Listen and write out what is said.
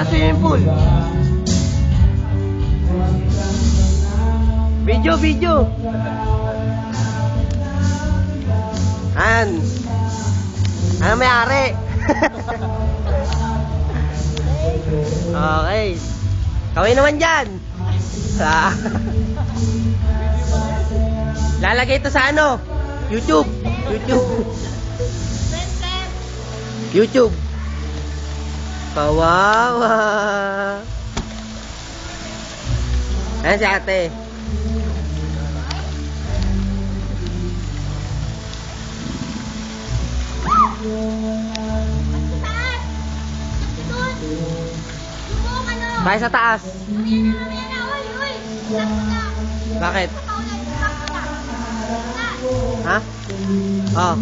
Sa swimming pool. Video. Ano may-ari? Okay. Kawin naman dyan. Lalagay ito sa ano? YouTube. Kawawa. Ayan si ate. Tayo sa taas. Bakit? Ha? Oh.